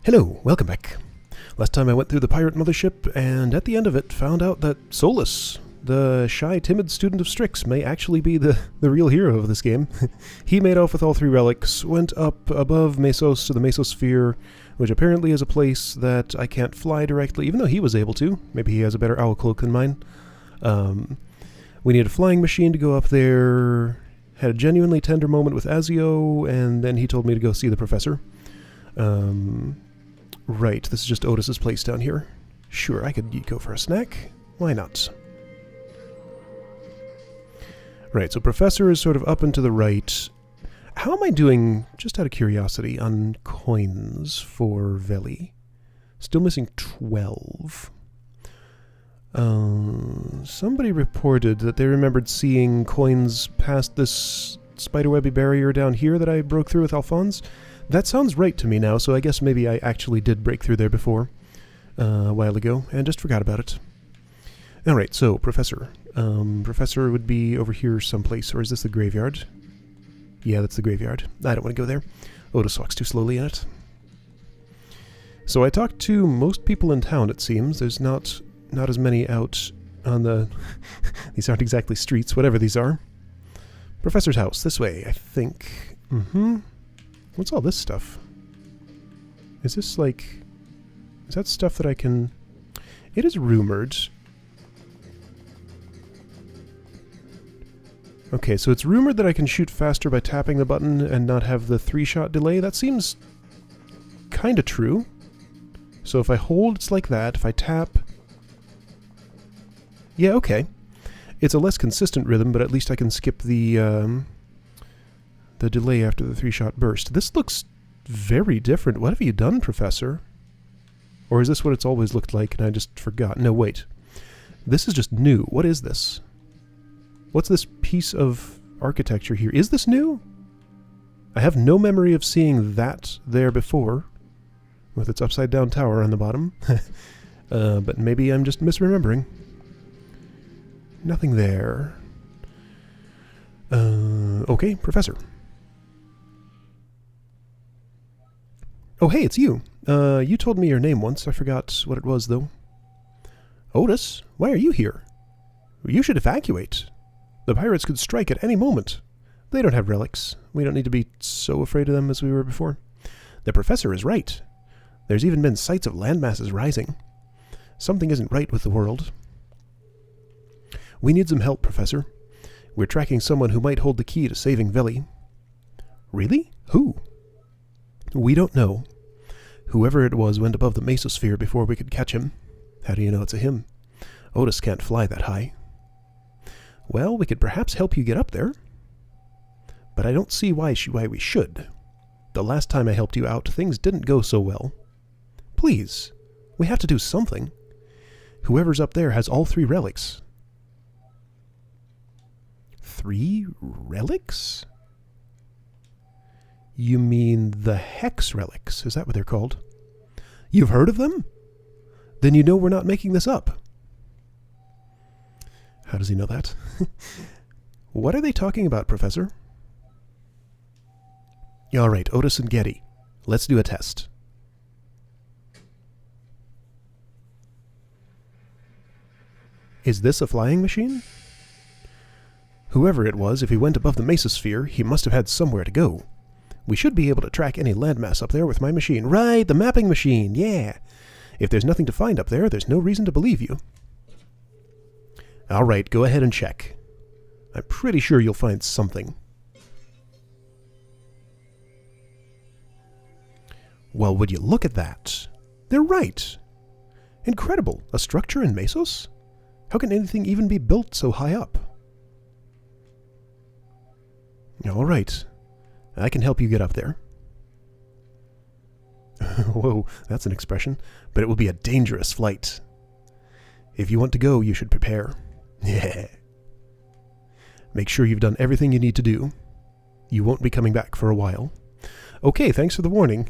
Hello, welcome back. Last time I went through the pirate mothership, and at the end of it found out that Solus, the shy, timid student of Strix, may actually be the real hero of this game. He made off with all three relics, went up above Mesos to the Mesosphere, which apparently is a place that I can't fly directly, even though he was able to. Maybe he has a better owl cloak than mine. We need a flying machine to go up there. Had a genuinely tender moment with Azio, and then he told me to go see the professor. Right, this is just Otis's place down here. Sure, I could go for a snack. Why not? Right, so Professor is sort of up and to the right. How am I doing, just out of curiosity, on coins for Veli? Still missing 12. Somebody reported that they remembered seeing coins past this spiderwebby barrier down here that I broke through with Alphonse. That sounds right to me now, so I guess maybe I actually did break through there before, a while ago, and just forgot about it. Alright, so, Professor. Professor would be over here someplace, or is this the graveyard? Yeah, that's the graveyard. I don't want to go there. Otis walks too slowly in it. So I talked to most people in town, it seems. There's not as many out on the... These aren't exactly streets, whatever these are. Professor's house, this way, I think. What's all this stuff? Is this like... Is that stuff that I can... It is rumored. Okay, so it's rumored that I can shoot faster by tapping the button and not have the 3-shot delay. That seems kinda true. So if I hold, it's like that. If I tap... Yeah, okay. It's a less consistent rhythm, but at least I can skip the delay after the 3-shot burst. This looks very different. What have you done, Professor? Or is this what it's always looked like and I just forgot? No, wait. This is just new. What is this? What's this piece of architecture here? Is this new? I have no memory of seeing that there before, with its upside-down tower on the bottom. But maybe I'm just misremembering. Nothing there. Okay, Professor. Oh, hey, it's you. You told me your name once. I forgot what it was, though. Otis, why are you here? You should evacuate. The pirates could strike at any moment. They don't have relics. We don't need to be so afraid of them as we were before. The professor is right. There's even been sights of landmasses rising. Something isn't right with the world. We need some help, Professor. We're tracking someone who might hold the key to saving Veli. Really? Who? We don't know. Whoever it was went above the Mesosphere before we could catch him. How do you know it's a him? Otis can't fly that high. Well, we could perhaps help you get up there. But I don't see why we should. The last time I helped you out, things didn't go so well. Please, we have to do something. Whoever's up there has all 3 relics. 3 relics? You mean the Hex relics? Is that what they're called? You've heard of them? Then you know we're not making this up. How does he know that? What are they talking about, Professor? All right, Otis and Getty. Let's do a test. Is this a flying machine? Whoever it was, if he went above the Mesosphere, he must have had somewhere to go. We should be able to track any landmass up there with my machine. Right, the mapping machine, yeah. If there's nothing to find up there, there's no reason to believe you. All right, go ahead and check. I'm pretty sure you'll find something. Well, would you look at that? They're right. Incredible. A structure in Mesos? How can anything even be built so high up? All right. I can help you get up there. Whoa, that's an expression. But it will be a dangerous flight. If you want to go, you should prepare. Yeah. Make sure you've done everything you need to do. You won't be coming back for a while. Okay, thanks for the warning.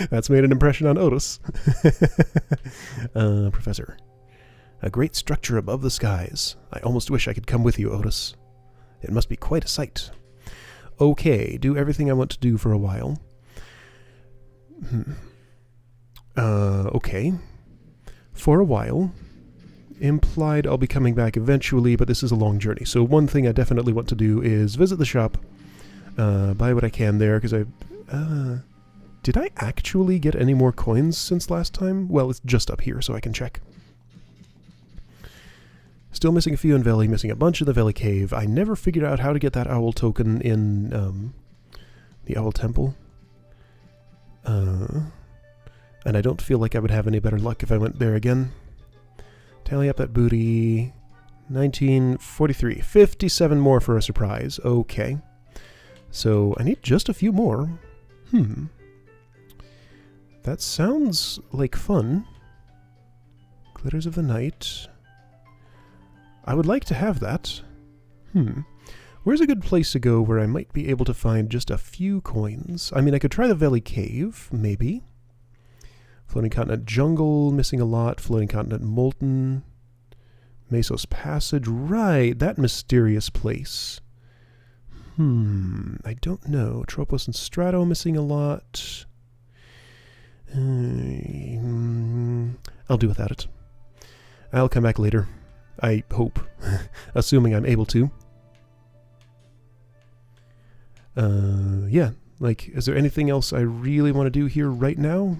That's made an impression on Otis. Professor. A great structure above the skies. I almost wish I could come with you, Otis. It must be quite a sight. Okay, do everything I want to do for a while. Okay. For a while. Implied I'll be coming back eventually, but this is a long journey. So one thing I definitely want to do is visit the shop, buy what I can there, because did I actually get any more coins since last time? Well, it's just up here, so I can check. Still missing a few in Veli, missing a bunch in the Veli Cave. I never figured out how to get that owl token in the Owl Temple. And I don't feel like I would have any better luck if I went there again. Tally up that booty. 1943. 57 more for a surprise. Okay. So I need just a few more. That sounds like fun. Glitters of the Night. I would like to have that. Where's a good place to go where I might be able to find just a few coins? I mean, I could try the Veli Cave, maybe. Floating Continent Jungle, missing a lot. Floating Continent Molten. Mesos Passage, right, that mysterious place. I don't know. Tropos and Strato, missing a lot. I'll do without it. I'll come back later. I hope. Assuming I'm able to. Yeah, like, is there anything else I really want to do here right now?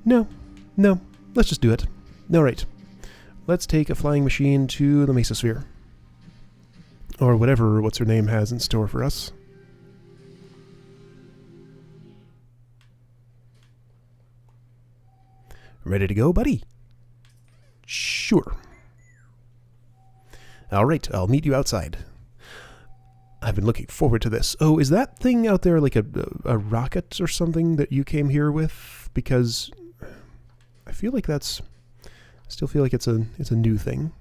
No. Let's just do it. Alright. Let's take a flying machine to the Mesosphere. Or whatever what's-her-name has in store for us. Ready to go, buddy? Sure. Alright, I'll meet you outside. I've been looking forward to this. Oh, is that thing out there like a rocket or something that you came here with? Because I feel like that's... I still feel like it's a new thing.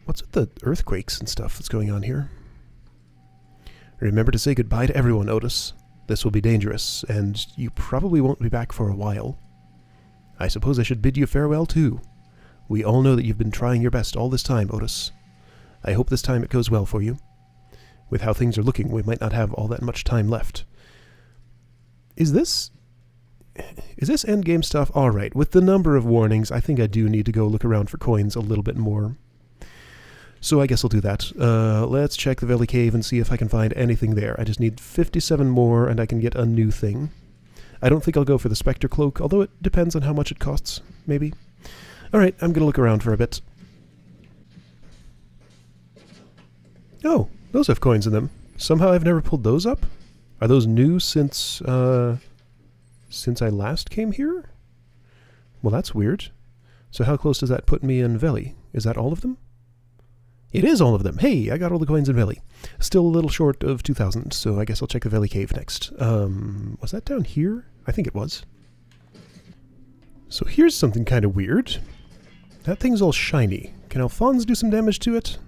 What's with the earthquakes and stuff that's going on here? Remember to say goodbye to everyone, Otis. This will be dangerous, and you probably won't be back for a while. I suppose I should bid you farewell, too. We all know that you've been trying your best all this time, Otis. I hope this time it goes well for you. With how things are looking, we might not have all that much time left. Is this endgame stuff? Alright, with the number of warnings, I think I do need to go look around for coins a little bit more. So I guess I'll do that. Let's check the Veli Cave and see if I can find anything there. I just need 57 more and I can get a new thing. I don't think I'll go for the Spectre Cloak, although it depends on how much it costs, maybe. Alright, I'm gonna look around for a bit. Oh, those have coins in them. Somehow I've never pulled those up? Are those new since I last came here? Well, that's weird. So how close does that put me in Veli? Is that all of them? It is all of them. Hey, I got all the coins in Veli. Still a little short of 2,000, so I guess I'll check the Veli Cave next. Was that down here? I think it was. So here's something kind of weird. That thing's all shiny. Can Alphonse do some damage to it?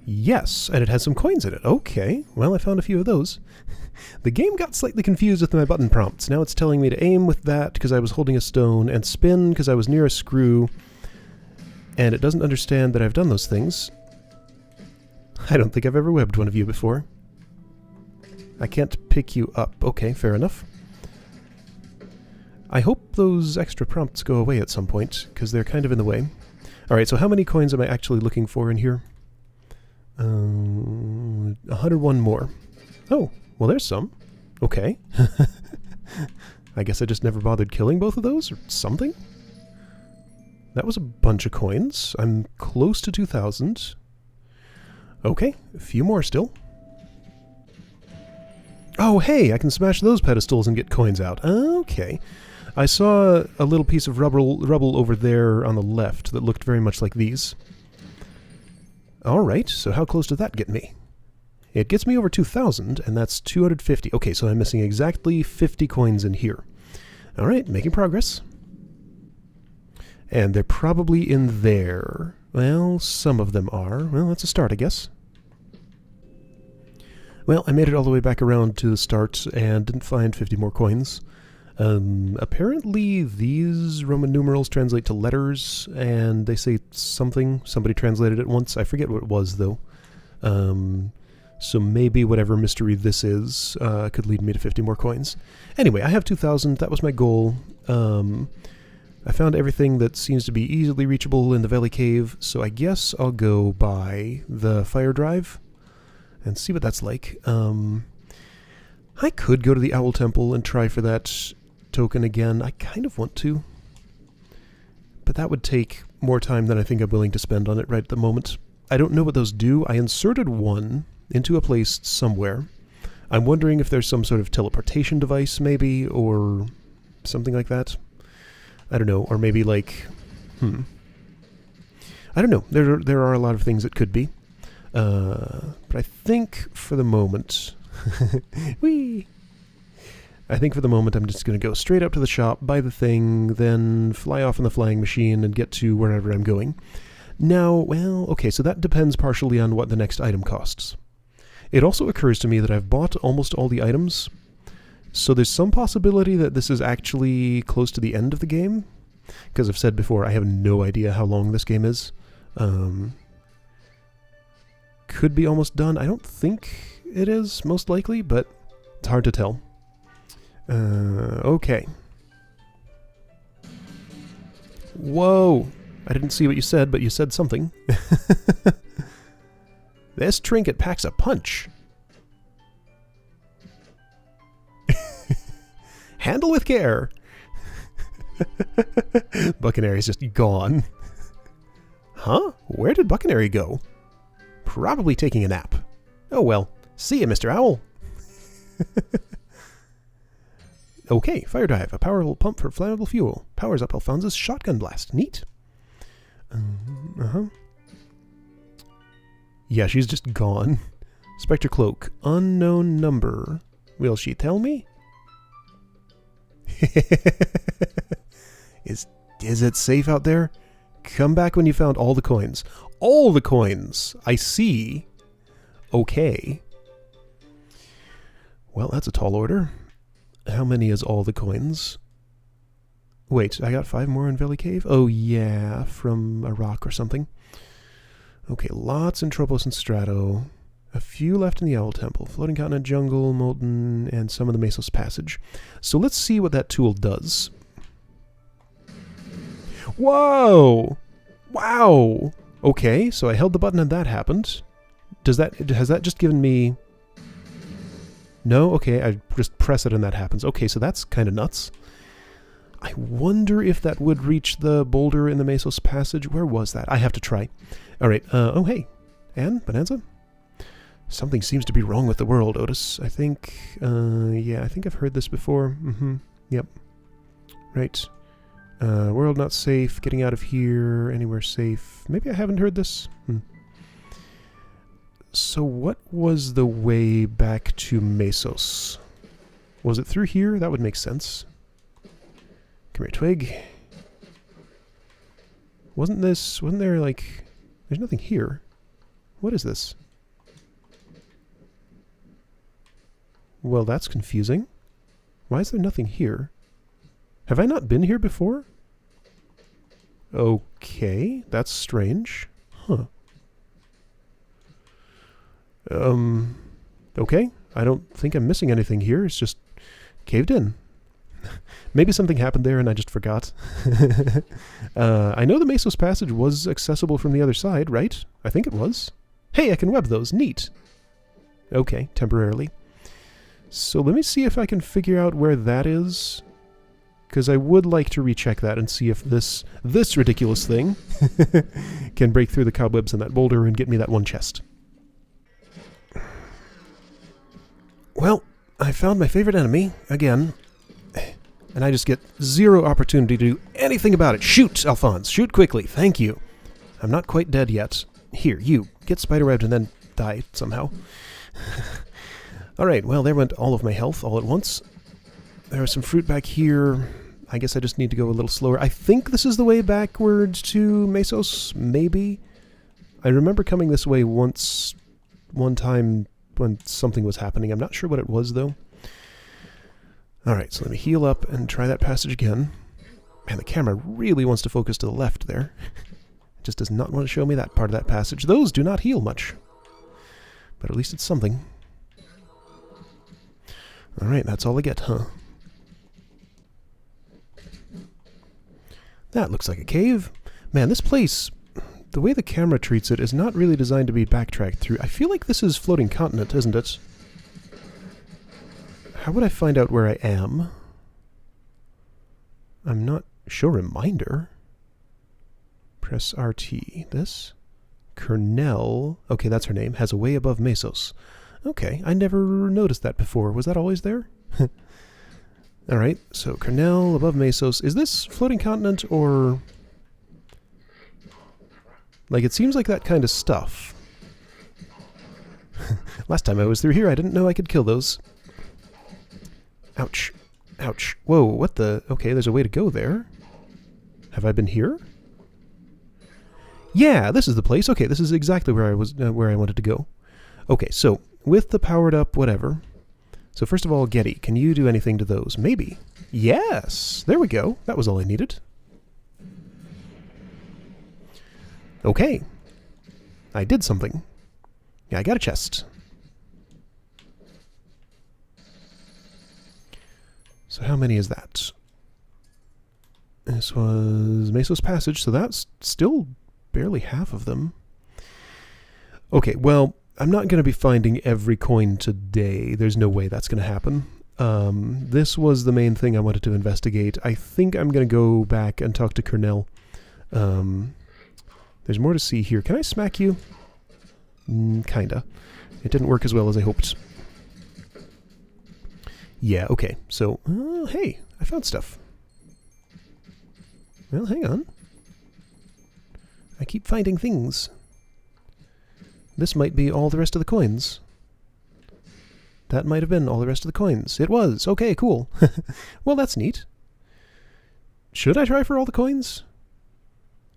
Yes, and it has some coins in it. Okay, well, I found a few of those. The game got slightly confused with my button prompts. Now it's telling me to aim with that because I was holding a stone, and spin because I was near a screw, and it doesn't understand that I've done those things. I don't think I've ever webbed one of you before. I can't pick you up. Okay, fair enough. I hope those extra prompts go away at some point, because they're kind of in the way. Alright, so how many coins am I actually looking for in here? 101 more. Oh, well there's some. Okay. I guess I just never bothered killing both of those, or something? That was a bunch of coins. I'm close to 2,000. Okay, a few more still. Oh, hey, I can smash those pedestals and get coins out. Okay. I saw a little piece of rubble over there on the left that looked very much like these. Alright, so how close did that get me? It gets me over 2,000, and that's 250. Okay, so I'm missing exactly 50 coins in here. Alright, making progress. And they're probably in there. Well, some of them are. Well, that's a start, I guess. Well, I made it all the way back around to the start and didn't find 50 more coins. Apparently these Roman numerals translate to letters, and they say something. Somebody translated it once. I forget what it was, though. So maybe whatever mystery this is could lead me to 50 more coins. Anyway, I have 2,000. That was my goal. I found everything that seems to be easily reachable in the Valley Cave, so I guess I'll go by the fire drive and see what that's like. I could go to the Owl Temple and try for that token again. I kind of want to, but that would take more time than I think I'm willing to spend on it right at the moment. I don't know what those do. I inserted one into a place somewhere. I'm wondering if there's some sort of teleportation device, maybe, or something like that. I don't know, or maybe like, I don't know. There are a lot of things it could be, but I think for the moment, whee! I think for the moment I'm just going to go straight up to the shop, buy the thing, then fly off in the flying machine and get to wherever I'm going. Now, well, okay, so that depends partially on what the next item costs. It also occurs to me that I've bought almost all the items, so there's some possibility that this is actually close to the end of the game, because I've said before, I have no idea how long this game is. Could be almost done. I don't think it is, most likely, but it's hard to tell. Okay. Whoa! I didn't see what you said, but you said something. This trinket packs a punch. Handle with care. Buccaneery's just gone. Huh? Where did Buccaneery go? Probably taking a nap. Oh well. See ya, Mr. Owl. Okay, fire drive. A powerful pump for flammable fuel. Powers up Alphonse's shotgun blast. Neat. Yeah, she's just gone. Spectre cloak. Unknown number. Will she tell me? Is it safe out there? Come back when you found all the coins. All the coins! I see. Okay. Well, that's a tall order. How many is all the coins? Wait, I got 5 more in Valley Cave? Oh yeah, from a rock or something. Okay, lots in Tropos and Strato. A few left in the Owl Temple. Floating Continent Jungle, Molten, and some of the Mesos Passage. So let's see what that tool does. Whoa! Wow! Okay, so I held the button and that happened. Has that just given me... No? Okay, I just press it and that happens. Okay, so that's kind of nuts. I wonder if that would reach the boulder in the Mesos Passage. Where was that? I have to try. Alright, oh hey. Anne? Bonanza? Something seems to be wrong with the world, Otis. I think, yeah, I think I've heard this before. Yep. Right. World not safe, getting out of here, anywhere safe. Maybe I haven't heard this. So what was the way back to Mesos? Was it through here? That would make sense. Come here, Twig. Wasn't there like... There's nothing here. What is this? Well, that's confusing. Why is there nothing here? Have I not been here before? Okay, that's strange. Huh. Okay. I don't think I'm missing anything here. It's just caved in. Maybe something happened there and I just forgot. I know the Mesos Passage was accessible from the other side, right? I think it was. Hey, I can web those. Neat. Okay, temporarily. So let me see if I can figure out where that is. Because I would like to recheck that and see if this ridiculous thing can break through the cobwebs in that boulder and get me that one chest. Well, I found my favorite enemy, again. And I just get zero opportunity to do anything about it. Shoot, Alphonse. Shoot quickly. Thank you. I'm not quite dead yet. Here, you. Get spiderwebbed and then die somehow. Alright, well, there went all of my health all at once. There was some fruit back here. I guess I just need to go a little slower. I think this is the way backwards to Mesos, maybe? I remember coming this way one time when something was happening. I'm not sure what it was, though. Alright, so let me heal up and try that passage again. Man, the camera really wants to focus to the left there. It just does not want to show me that part of that passage. Those do not heal much. But at least it's something. Alright, that's all I get, huh? That looks like a cave. Man, this place, the way the camera treats it, is not really designed to be backtracked through. I feel like this is Floating Continent, isn't it? How would I find out where I am? I'm not... Show reminder? Press RT. This? Kernel. Okay, that's her name. Has a way above Mesos. Okay, I never noticed that before. Was that always there? Alright, so Kernel above Mesos. Is this Floating Continent or... Like, it seems like that kind of stuff. Last time I was through here, I didn't know I could kill those. Ouch. Ouch. Whoa, what the... Okay, there's a way to go there. Have I been here? Yeah, this is the place. Okay, this is exactly where I was, where I wanted to go. Okay, so, with the powered up whatever... So first of all, Getty, can you do anything to those? Maybe. Yes! There we go. That was all I needed. Okay. I did something. Yeah, I got a chest. So how many is that? This was Mesos Passage, so that's still barely half of them. Okay, well, I'm not going to be finding every coin today. There's no way that's going to happen. This was the main thing I wanted to investigate. I think I'm going to go back and talk to Kernel. There's more to see here. Can I smack you? Kinda. It didn't work as well as I hoped. Yeah, okay. So, hey, I found stuff. Well, hang on. I keep finding things. This might be all the rest of the coins. That might have been all the rest of the coins. It was. Okay, cool. Well, that's neat. Should I try for all the coins?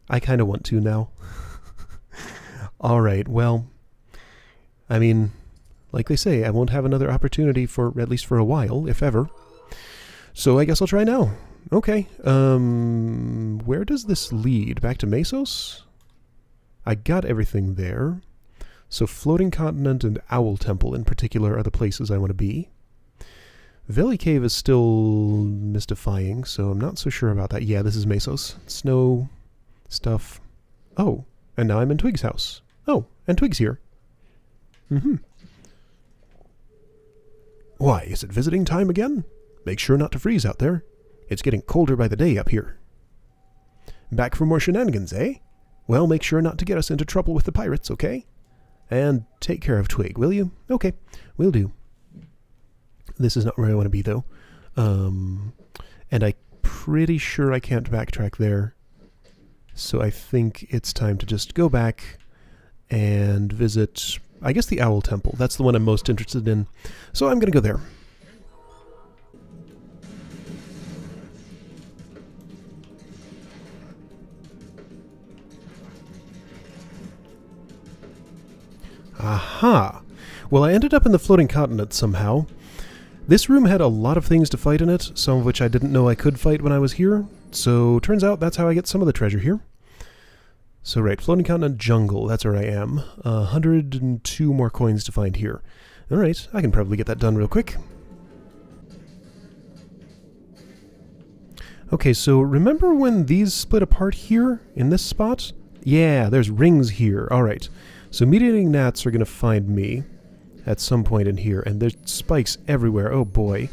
I kind of want to now. Alright, well, I mean, like they say, I won't have another opportunity for, at least for a while, if ever. So I guess I'll try now. Okay, where does this lead? Back to Mesos? I got everything there. So Floating Continent and Owl Temple in particular are the places I want to be. Valley Cave is still mystifying, so I'm not so sure about that. Yeah, this is Mesos. Snow stuff. Oh, and now I'm in Twig's house. Oh, and Twig's here. Why, is it visiting time again? Make sure not to freeze out there. It's getting colder by the day up here. Back for more shenanigans, eh? Well, make sure not to get us into trouble with the pirates, okay? And take care of Twig, will you? Okay, will do. This is not where I want to be, though. And I'm pretty sure I can't backtrack there. So I think it's time to just go back and visit, I guess, the Owl Temple. That's the one I'm most interested in. So I'm going to go there. Aha! Well, I ended up in the Floating Continent somehow. This room had a lot of things to fight in it, some of which I didn't know I could fight when I was here. So, turns out that's how I get some of the treasure here. So right, Floating Continent Jungle, that's where I am. 102 more coins to find here. Alright, I can probably get that done real quick. Okay, so remember when these split apart here, in this spot? Yeah, there's rings here. Alright, so meat-eating gnats are going to find me at some point in here, and there's spikes everywhere. Oh boy.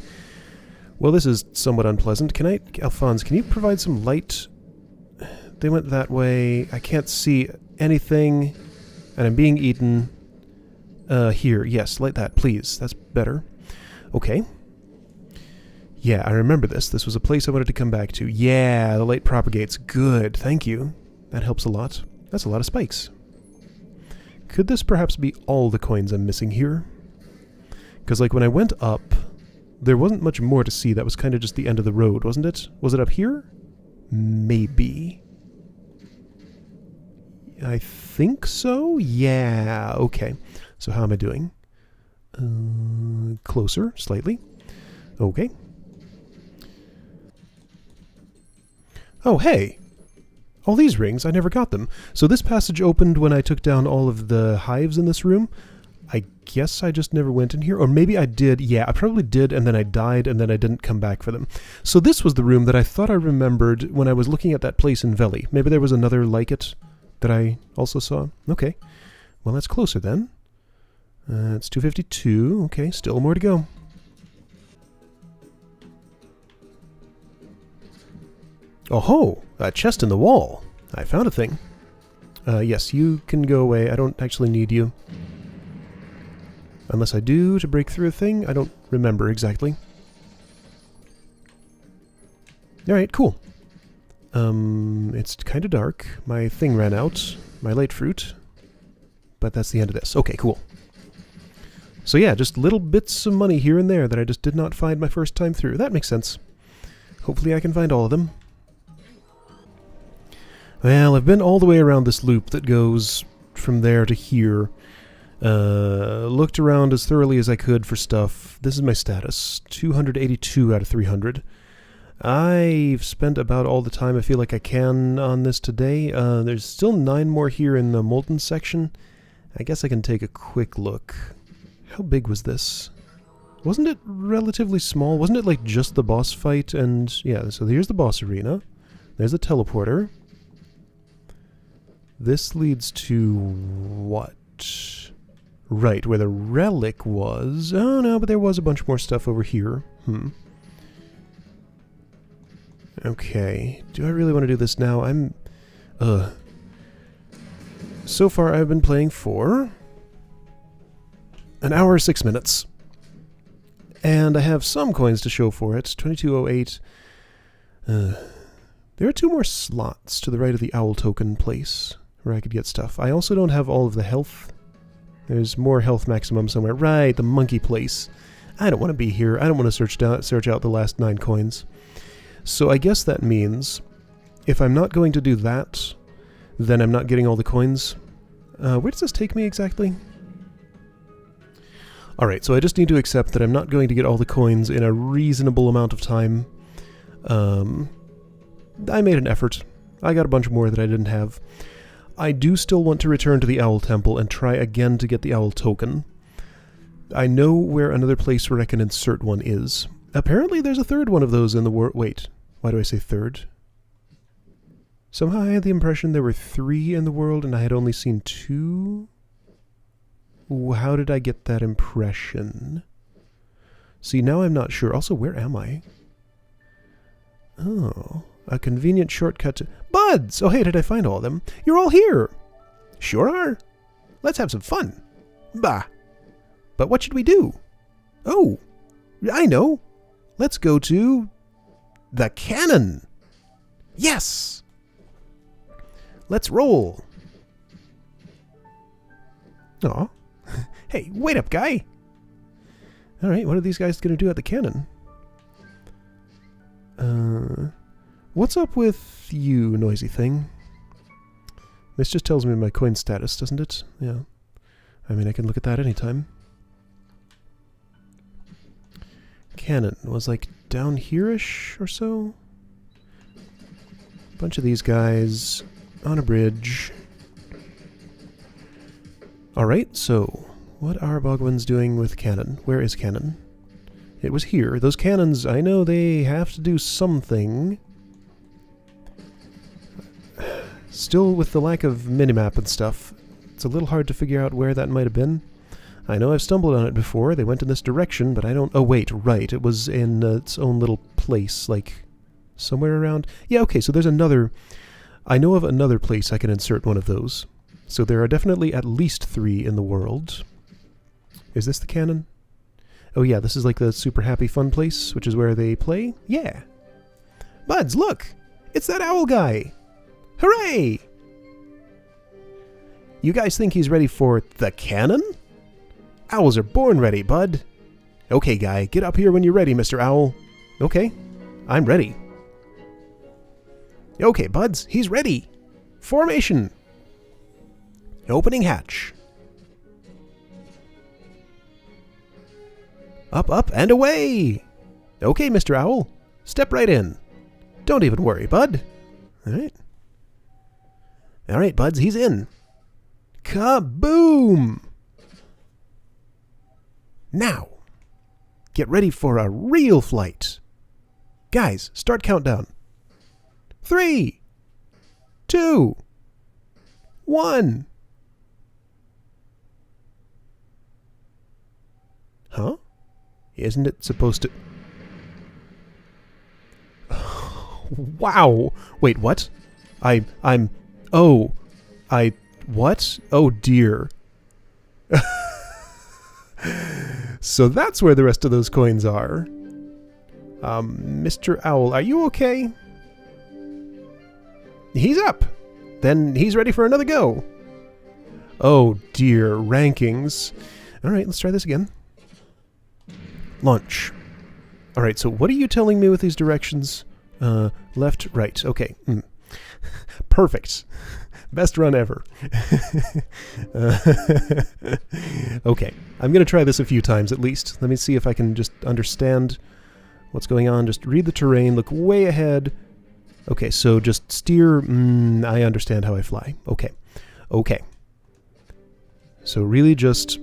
Well, this is somewhat unpleasant. Can I, Alphonse, can you provide some light? They went that way. I can't see anything, and I'm being eaten. Here, yes, light that, please. That's better. Okay. Yeah, I remember this. This was a place I wanted to come back to. Yeah, the light propagates. Good, thank you. That helps a lot. That's a lot of spikes. Could this perhaps be all the coins I'm missing here? Because, like, when I went up, there wasn't much more to see. That was kind of just the end of the road, wasn't it? Was it up here? Maybe. I think so? Yeah, okay. So how am I doing? Closer, slightly. Okay. Oh, hey! All these rings, I never got them. So this passage opened when I took down all of the hives in this room. I guess I just never went in here. Or maybe I did. Yeah, I probably did, and then I died, and then I didn't come back for them. So this was the room that I thought I remembered when I was looking at that place in Veli. Maybe there was another like it that I also saw. Okay. Well, that's closer then. It's 252. Okay, still more to go. Oh ho! A chest in the wall. I found a thing. Yes, you can go away. I don't actually need you. Unless I do to break through a thing. I don't remember exactly. Alright, cool. It's kind of dark. My thing ran out. My light fruit. But that's the end of this. Okay, cool. So yeah, just little bits of money here and there that I just did not find my first time through. That makes sense. Hopefully I can find all of them. Well, I've been all the way around this loop that goes from there to here. Looked around as thoroughly as I could for stuff. This is my status. 282 out of 300. I've spent about all the time I feel like I can on this today. There's still 9 more here in the Molten section. I guess I can take a quick look. How big was this? Wasn't it relatively small? Wasn't it like just the boss fight? And yeah, so here's the boss arena. There's the teleporter. This leads to what? Right, where the relic was. Oh no, but there was a bunch more stuff over here. Okay, do I really want to do this now? So far I've been playing for an hour 6 minutes. And I have some coins to show for it. 2208. There are 2 more slots to the right of the owl token place where I could get stuff. I also don't have all of the health. There's more health maximum somewhere. Right, the monkey place. I don't want to be here. I don't want to search out the last 9 coins. So I guess that means if I'm not going to do that, then I'm not getting all the coins. Where does this take me exactly? Alright, so I just need to accept that I'm not going to get all the coins in a reasonable amount of time. I made an effort. I got a bunch more that I didn't have. I do still want to return to the Owl Temple and try again to get the Owl Token. I know where another place where I can insert one is. Apparently there's a third one of those in the world. Wait, why do I say third? Somehow I had the impression there were 3 in the world and I had only seen 2. How did I get that impression? See, now I'm not sure. Also, where am I? Oh, a convenient shortcut to... Buds! Oh, hey, did I find all of them? You're all here! Sure are. Let's have some fun. Bah. But what should we do? Oh, I know. Let's go to... the cannon. Yes! Let's roll. Aw. Hey, wait up, guy! Alright, what are these guys going to do at the cannon? What's up with you, noisy thing? This just tells me my coin status, doesn't it? Yeah. I mean, I can look at that anytime. Cannon was like down here-ish or so? Bunch of these guys on a bridge. Alright, so what are Bogwins doing with cannon? Where is cannon? It was here. Those cannons, I know they have to do something. Still, with the lack of minimap and stuff, it's a little hard to figure out where that might have been. I know I've stumbled on it before. They went in this direction, but I don't... Oh, wait, right. It was in its own little place, like somewhere around... Yeah, okay, so there's another... I know of another place I can insert one of those. So there are definitely at least 3 in the world. Is this the cannon? Oh yeah, this is like the super happy fun place, which is where they play? Yeah. Buds, look! It's that owl guy! Hooray! You guys think he's ready for the cannon? Owls are born ready, bud. Okay, guy, get up here when you're ready, Mr. Owl. Okay, I'm ready. Okay, buds, he's ready. Formation. Opening hatch. Up, up, and away! Okay, Mr. Owl. Step right in. Don't even worry, bud. Alright. Alright, buds, he's in. Kaboom! Now, get ready for a real flight. Guys, start countdown. 3, 2, 1. Huh? Isn't it supposed to... Wow! Wait, what? What? Oh dear. So that's where the rest of those coins are. Mr. Owl, are you okay? He's up! Then he's ready for another go. Oh dear, rankings. Alright, let's try this again. Launch. Alright, so what are you telling me with these directions? Left, right. Okay. Perfect. Best run ever. Okay. I'm going to try this a few times at least. Let me see if I can just understand what's going on. Just read the terrain. Look way ahead. Okay, so just steer. I understand how I fly. Okay. Okay. So really just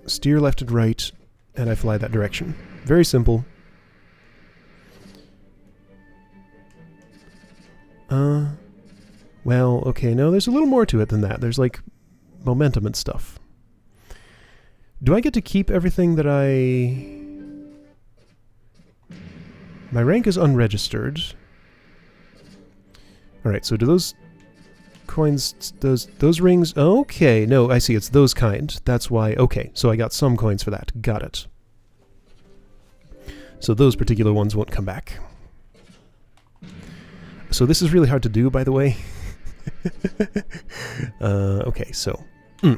steer left and right, and I fly that direction. Very simple. Well, okay, no, there's a little more to it than that. There's, like, momentum and stuff. Do I get to keep everything that I... My rank is unregistered. Alright, so do those coins, those rings... Okay, no, I see, it's those kind. That's why... Okay, so I got some coins for that. Got it. So those particular ones won't come back. So this is really hard to do, by the way. Okay, so... I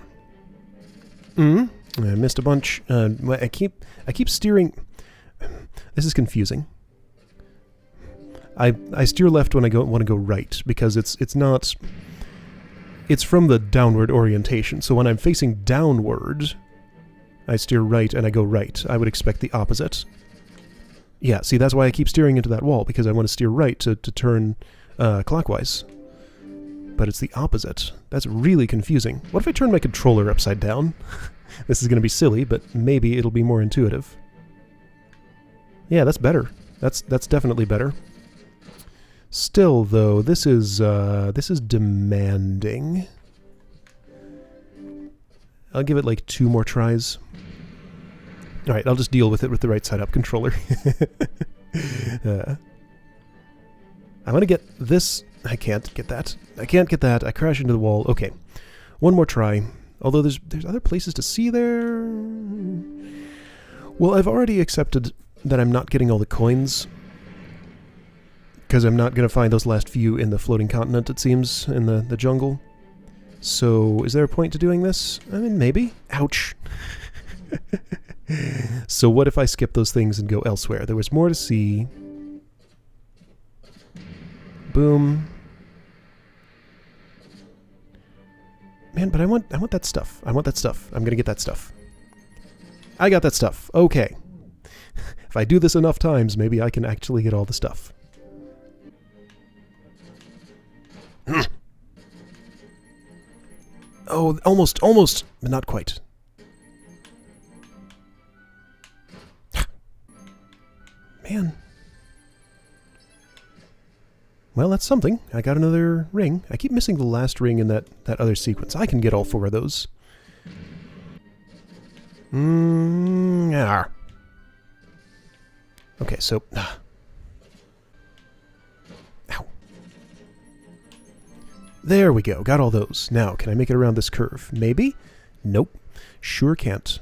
missed a bunch. I keep steering... This is confusing. I steer left when I want to go right, because it's not... It's from the downward orientation, so when I'm facing downward, I steer right and I go right. I would expect the opposite. Yeah, see, that's why I keep steering into that wall, because I want to steer right to turn clockwise. But it's the opposite. That's really confusing. What if I turn my controller upside down? This is going to be silly, but maybe it'll be more intuitive. Yeah, that's better. That's definitely better. Still, though, this is demanding. I'll give it like 2 more tries. Alright, I'll just deal with it with the right side up controller. I want to get this. I can't get that. I can't get that. I crash into the wall. Okay. One more try. Although there's other places to see there. Well, I've already accepted that I'm not getting all the coins. Because I'm not going to find those last few in the floating continent, it seems, in the jungle. So, is there a point to doing this? I mean, maybe. Ouch. So what if I skip those things and go elsewhere? There was more to see. Boom. Man, but I want that stuff. I want that stuff. I'm gonna get that stuff. I got that stuff. Okay. If I do this enough times, maybe I can actually get all the stuff. Oh, almost, but not quite. Man. Well, that's something. I got another ring. I keep missing the last ring in that other sequence. I can get all 4 of those. Okay, so... Ow. There we go. Got all those. Now, can I make it around this curve? Maybe? Nope. Sure can't.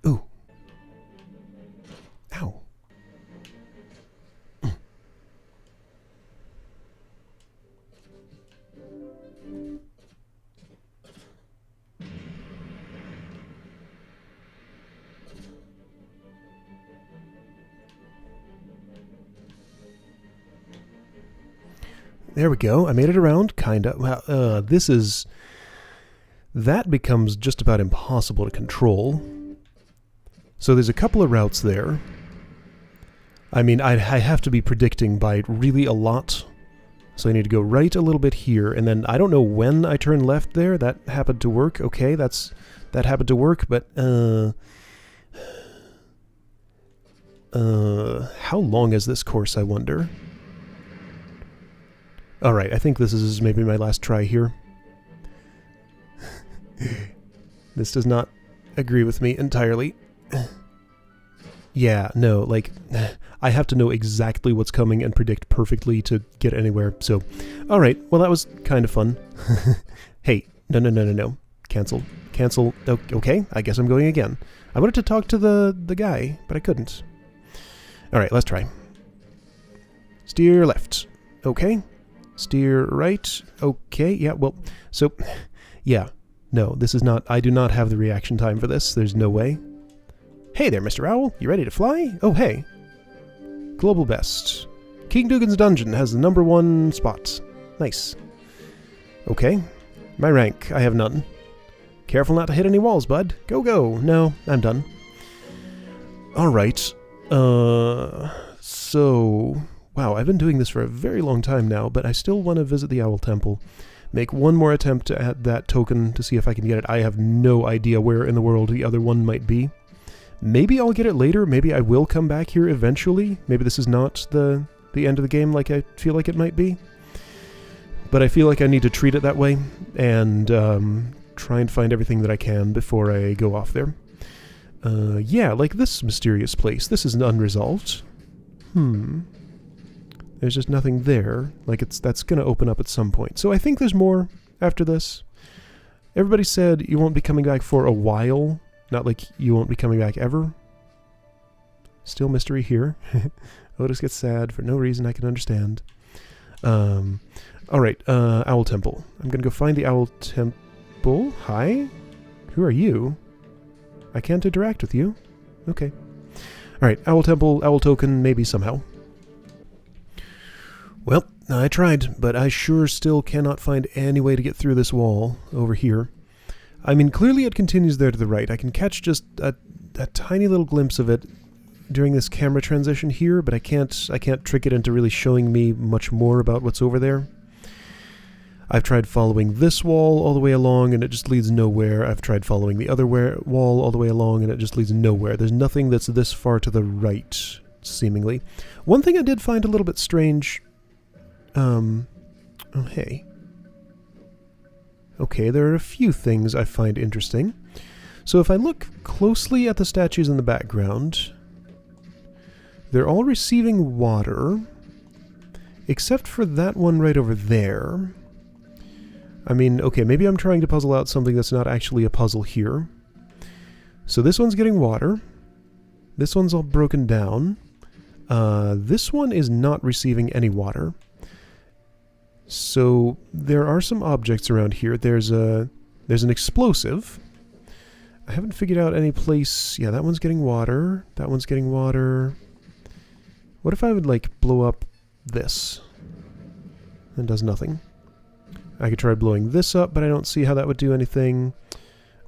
Ooh. Ow. There we go. I made it around, kinda. Well, this is... That becomes just about impossible to control. So there's a couple of routes there. I mean, I have to be predicting by really a lot. So I need to go right a little bit here, and then I don't know when I turn left there. That happened to work. Okay, that happened to work, but how long is this course, I wonder? Alright, I think this is maybe my last try here. This does not agree with me entirely. Yeah, no, like, I have to know exactly what's coming and predict perfectly to get anywhere, so... Alright, well that was kind of fun. Hey, no. Cancel. Okay, I guess I'm going again. I wanted to talk to the guy, but I couldn't. Alright, let's try. Steer left. Okay. Steer right. Okay, yeah, well, so... Yeah, no, this is not... I do not have the reaction time for this. There's no way. Hey there, Mr. Owl. You ready to fly? Oh, hey. Global best. King Dugan's dungeon has the #1 spot. Nice. Okay. My rank. I have none. Careful not to hit any walls, bud. Go, go. No, I'm done. Alright. So... Wow, I've been doing this for a very long time now, but I still want to visit the Owl Temple. Make one more attempt to add that token to see if I can get it. I have no idea where in the world the other one might be. Maybe I'll get it later. Maybe I will come back here eventually. Maybe this is not the end of the game like I feel like it might be. But I feel like I need to treat it that way and try and find everything that I can before I go off there. Yeah, like this mysterious place. This is unresolved. There's just nothing there. Like that's going to open up at some point. So I think there's more after this. Everybody said you won't be coming back for a while. Not like you won't be coming back ever. Still mystery here. Otis gets sad for no reason I can understand. Alright, Owl Temple. I'm gonna go find the Owl Temple. Hi? Who are you? I can't interact with you. Okay. Alright, Owl Temple, Owl Token, maybe somehow. Well, I tried, but I sure still cannot find any way to get through this wall over here. I mean, clearly it continues there to the right. I can catch just a tiny little glimpse of it during this camera transition here, but I can't trick it into really showing me much more about what's over there. I've tried following this wall all the way along, and it just leads nowhere. I've tried following the other wall all the way along, and it just leads nowhere. There's nothing that's this far to the right, seemingly. One thing I did find a little bit strange... Oh, hey. Okay, there are a few things I find interesting. So if I look closely at the statues in the background, they're all receiving water, except for that one right over there. I mean, okay, maybe I'm trying to puzzle out something that's not actually a puzzle here. So this one's getting water. This one's all broken down. This one is not receiving any water. So there are some objects around here. There's an explosive. I haven't figured out any place... Yeah, that one's getting water. That one's getting water. What if I would, like, blow up this? It does nothing. I could try blowing this up, but I don't see how that would do anything.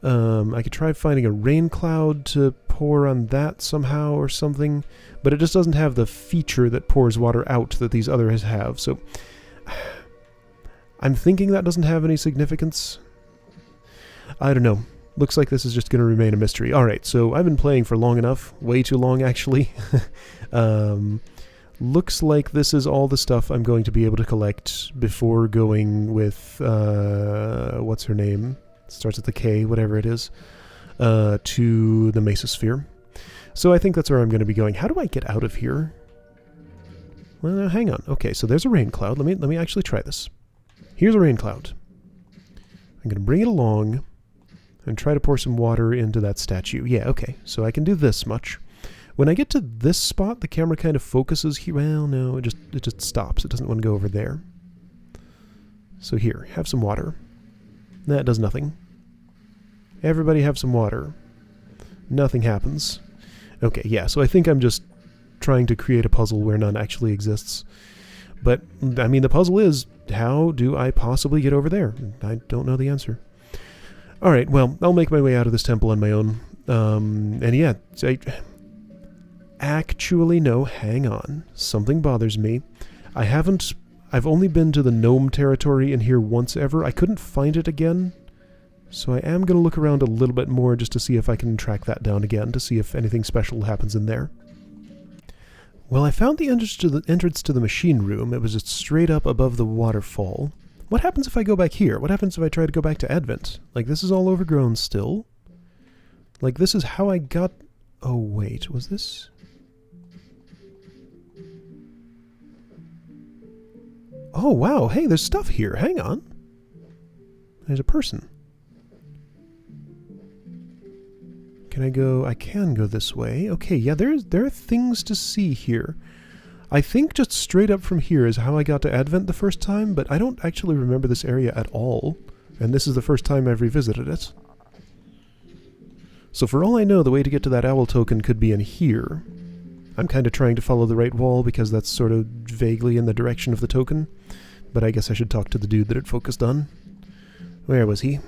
I could try finding a rain cloud to pour on that somehow or something, but it just doesn't have the feature that pours water out that these others have, so... I'm thinking that doesn't have any significance. I don't know. Looks like this is just going to remain a mystery. Alright, so I've been playing for long enough. Way too long, actually. Looks like this is all the stuff I'm going to be able to collect before going with, what's her name? Starts with the K, whatever it is, to the Mesosphere. So I think that's where I'm going to be going. How do I get out of here? Well, now, hang on. Okay, so there's a rain cloud. Let me actually try this. Here's a rain cloud. I'm going to bring it along and try to pour some water into that statue. Yeah, okay, so I can do this much. When I get to this spot, the camera kind of focuses here. Well, no, it just stops. It doesn't want to go over there. So here, have some water. That does nothing. Everybody have some water. Nothing happens. Okay, yeah, so I think I'm just trying to create a puzzle where none actually exists. But, I mean, the puzzle is, how do I possibly get over there? I don't know the answer. Alright, well, I'll make my way out of this temple on my own. And yeah, Actually, no, hang on. Something bothers me. I've only been to the gnome territory in here once ever. I couldn't find it again. So I am going to look around a little bit more just to see if I can track that down again, to see if anything special happens in there. Well, I found the entrance to the machine room. It was just straight up above the waterfall. What happens if I go back here? What happens if I try to go back to Advent? Like, this is all overgrown still. Like, this is how I got... Oh, wait, was this... Oh, wow, hey, there's stuff here. Hang on. There's a person. Can I go... I can go this way. Okay, yeah, there are things to see here. I think just straight up from here is how I got to Advent the first time, but I don't actually remember this area at all. And this is the first time I've revisited it. So for all I know, the way to get to that owl token could be in here. I'm kind of trying to follow the right wall because that's sort of vaguely in the direction of the token. But I guess I should talk to the dude that it focused on. Where was he?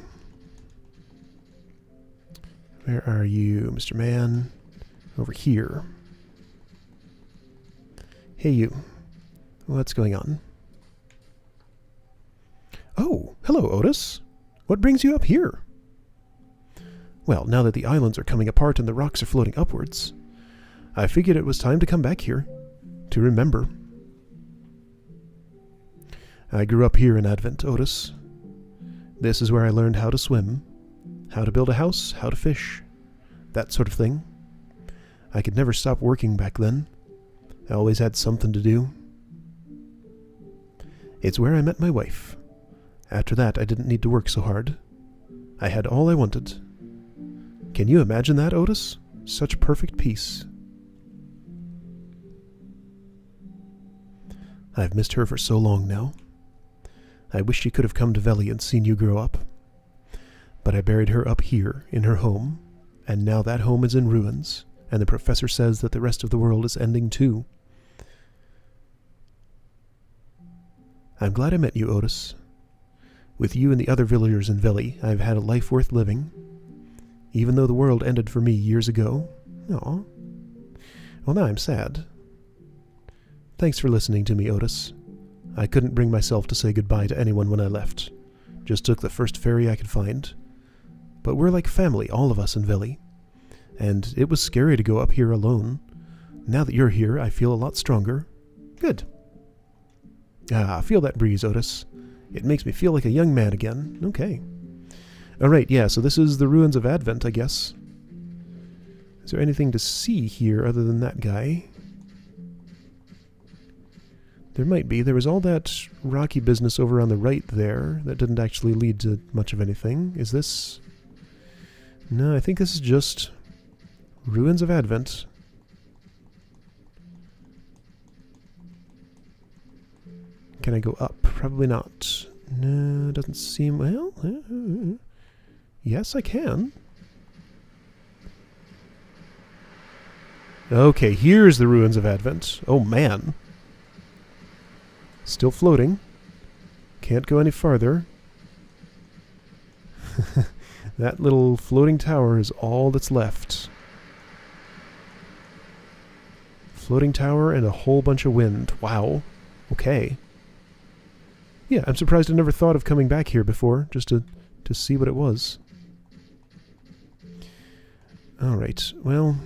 Where are you, Mr. Man? Over here. Hey, you. What's going on? Oh, hello, Otis. What brings you up here? Well, now that the islands are coming apart and the rocks are floating upwards, I figured it was time to come back here, to remember. I grew up here in Advent, Otis. This is where I learned how to swim, how to build a house, how to fish, that sort of thing. I could never stop working back then. I always had something to do. It's where I met my wife. After that, I didn't need to work so hard. I had all I wanted. Can you imagine that, Otis? Such perfect peace. I've missed her for so long now. I wish she could have come to Veli and seen you grow up. But I buried her up here, in her home, and now that home is in ruins, and the professor says that the rest of the world is ending too. I'm glad I met you, Otis. With you and the other villagers in Veli, I've had a life worth living, even though the world ended for me years ago. Aw. Well, now I'm sad. Thanks for listening to me, Otis. I couldn't bring myself to say goodbye to anyone when I left. Just took the first ferry I could find. But we're like family, all of us in Veli. And it was scary to go up here alone. Now that you're here, I feel a lot stronger. Good. Ah, feel that breeze, Otis. It makes me feel like a young man again. Okay. Alright, yeah, so this is the ruins of Advent, I guess. Is there anything to see here other than that guy? There might be. There was all that rocky business over on the right there that didn't actually lead to much of anything. Is this... No, I think this is just ruins of Advent. Can I go up? Probably not. No, doesn't seem... Well, yes, I can. Okay, here's the ruins of Advent. Oh, man. Still floating. Can't go any farther. That little floating tower is all that's left. Floating tower and a whole bunch of wind. Wow. Okay. Yeah, I'm surprised I never thought of coming back here before, just to see what it was. Alright, well...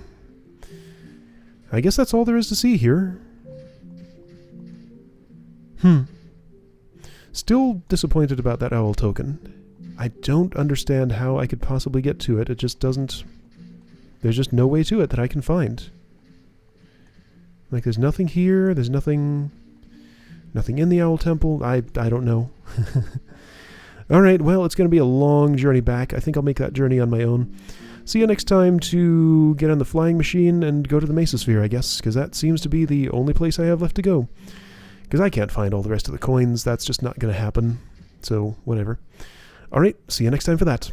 I guess that's all there is to see here. Still disappointed about that owl token. I don't understand how I could possibly get to it. It just doesn't... There's just no way to it that I can find. Like, there's nothing here. There's nothing in the Owl Temple. I don't know. Alright, well, it's going to be a long journey back. I think I'll make that journey on my own. See you next time to get on the flying machine and go to the Mesosphere, I guess, because that seems to be the only place I have left to go. Because I can't find all the rest of the coins. That's just not going to happen. So, whatever. Alright, see you next time for that.